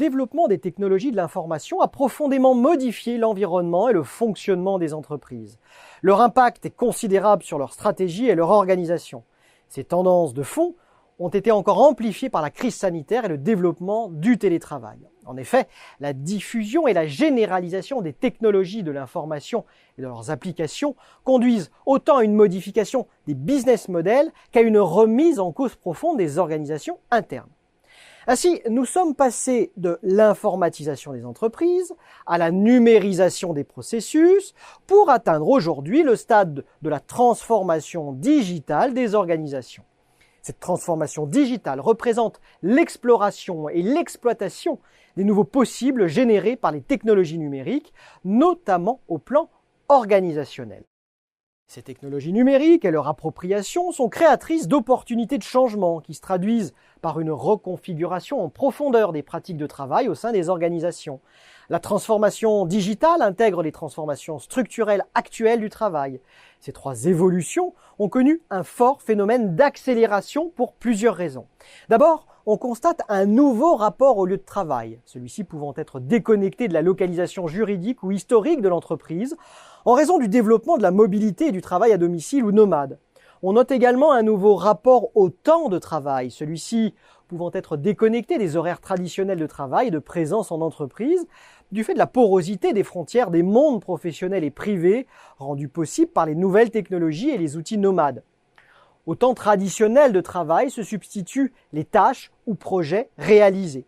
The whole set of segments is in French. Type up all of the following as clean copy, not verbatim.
développement des technologies de l'information a profondément modifié l'environnement et le fonctionnement des entreprises. Leur impact est considérable sur leur stratégie et leur organisation. Ces tendances de fond ont été encore amplifiées par la crise sanitaire et le développement du télétravail. En effet, la diffusion et la généralisation des technologies de l'information et de leurs applications conduisent autant à une modification des business models qu'à une remise en cause profonde des organisations internes. Ainsi, nous sommes passés de l'informatisation des entreprises à la numérisation des processus pour atteindre aujourd'hui le stade de la transformation digitale des organisations. Cette transformation digitale représente l'exploration et l'exploitation des nouveaux possibles générés par les technologies numériques, notamment au plan organisationnel. Ces technologies numériques et leur appropriation sont créatrices d'opportunités de changement qui se traduisent par une reconfiguration en profondeur des pratiques de travail au sein des organisations. La transformation digitale intègre les transformations structurelles actuelles du travail. Ces trois évolutions ont connu un fort phénomène d'accélération pour plusieurs raisons. D'abord, on constate un nouveau rapport au lieu de travail, celui-ci pouvant être déconnecté de la localisation juridique ou historique de l'entreprise, en raison du développement de la mobilité et du travail à domicile ou nomade. On note également un nouveau rapport au temps de travail, celui-ci pouvant être déconnecté des horaires traditionnels de travail et de présence en entreprise, du fait de la porosité des frontières des mondes professionnels et privés, rendus possibles par les nouvelles technologies et les outils nomades. Au temps traditionnel de travail se substituent les tâches ou projets réalisés.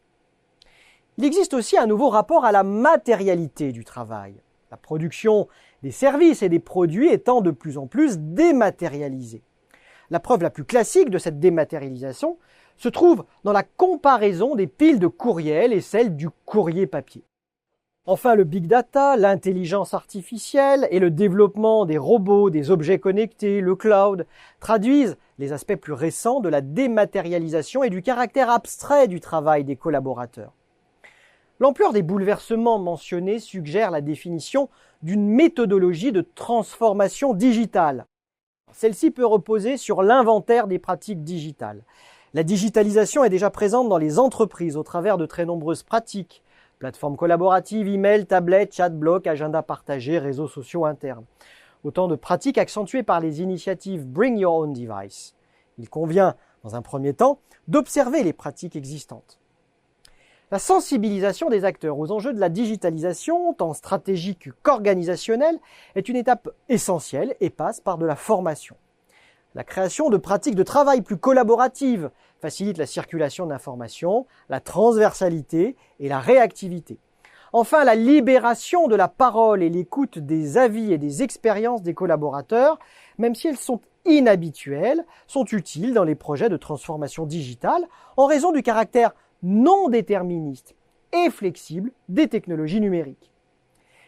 Il existe aussi un nouveau rapport à la matérialité du travail, la production des services et des produits étant de plus en plus dématérialisée. La preuve la plus classique de cette dématérialisation se trouve dans la comparaison des piles de courriel et celle du courrier papier. Enfin, le big data, l'intelligence artificielle et le développement des robots, des objets connectés, le cloud, traduisent les aspects plus récents de la dématérialisation et du caractère abstrait du travail des collaborateurs. L'ampleur des bouleversements mentionnés suggère la définition d'une méthodologie de transformation digitale. Celle-ci peut reposer sur l'inventaire des pratiques digitales. La digitalisation est déjà présente dans les entreprises au travers de très nombreuses pratiques. Plateformes collaboratives, email, tablettes, chat, blocs, agendas partagés, réseaux sociaux internes. Autant de pratiques accentuées par les initiatives Bring Your Own Device. Il convient, dans un premier temps, d'observer les pratiques existantes. La sensibilisation des acteurs aux enjeux de la digitalisation, tant stratégique qu'organisationnelle, est une étape essentielle et passe par de la formation. La création de pratiques de travail plus collaboratives facilite la circulation d'informations, la transversalité et la réactivité. Enfin, la libération de la parole et l'écoute des avis et des expériences des collaborateurs, même si elles sont inhabituelles, sont utiles dans les projets de transformation digitale en raison du caractère non déterministe et flexible des technologies numériques.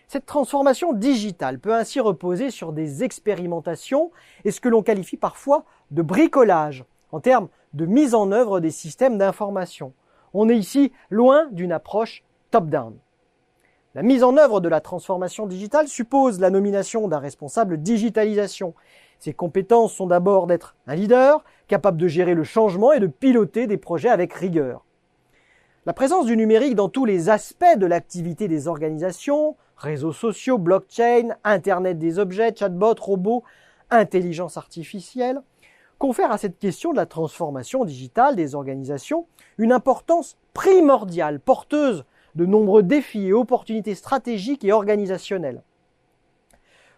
Cette transformation digitale peut ainsi reposer sur des expérimentations et ce que l'on qualifie parfois de bricolage en termes de mise en œuvre des systèmes d'information. On est ici loin d'une approche top-down. La mise en œuvre de la transformation digitale suppose la nomination d'un responsable digitalisation. Ses compétences sont d'abord d'être un leader, capable de gérer le changement et de piloter des projets avec rigueur. La présence du numérique dans tous les aspects de l'activité des organisations, réseaux sociaux, blockchain, Internet des objets, chatbots, robots, intelligence artificielle, confère à cette question de la transformation digitale des organisations une importance primordiale, porteuse de nombreux défis et opportunités stratégiques et organisationnelles.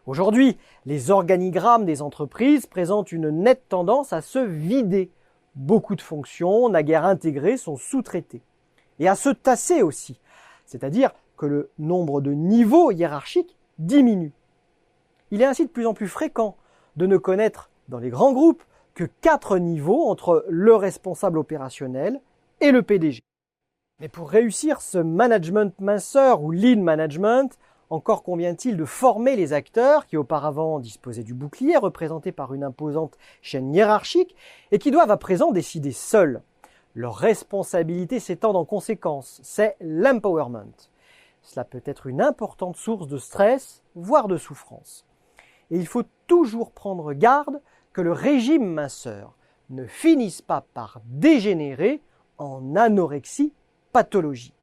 Aujourd'hui, les organigrammes des entreprises présentent une nette tendance à se vider. Beaucoup de fonctions, naguère intégrées, sont sous-traitées. Et à se tasser aussi, c'est-à-dire que le nombre de niveaux hiérarchiques diminue. Il est ainsi de plus en plus fréquent de ne connaître dans les grands groupes que 4 niveaux entre le responsable opérationnel et le PDG. Mais pour réussir ce management minceur ou lean management, encore convient-il de former les acteurs qui auparavant disposaient du bouclier représenté par une imposante chaîne hiérarchique et qui doivent à présent décider seuls. Leur responsabilité s'étend en conséquence, c'est l'empowerment. Cela peut être une importante source de stress, voire de souffrance. Et il faut toujours prendre garde que le régime minceur ne finisse pas par dégénérer en anorexie pathologique.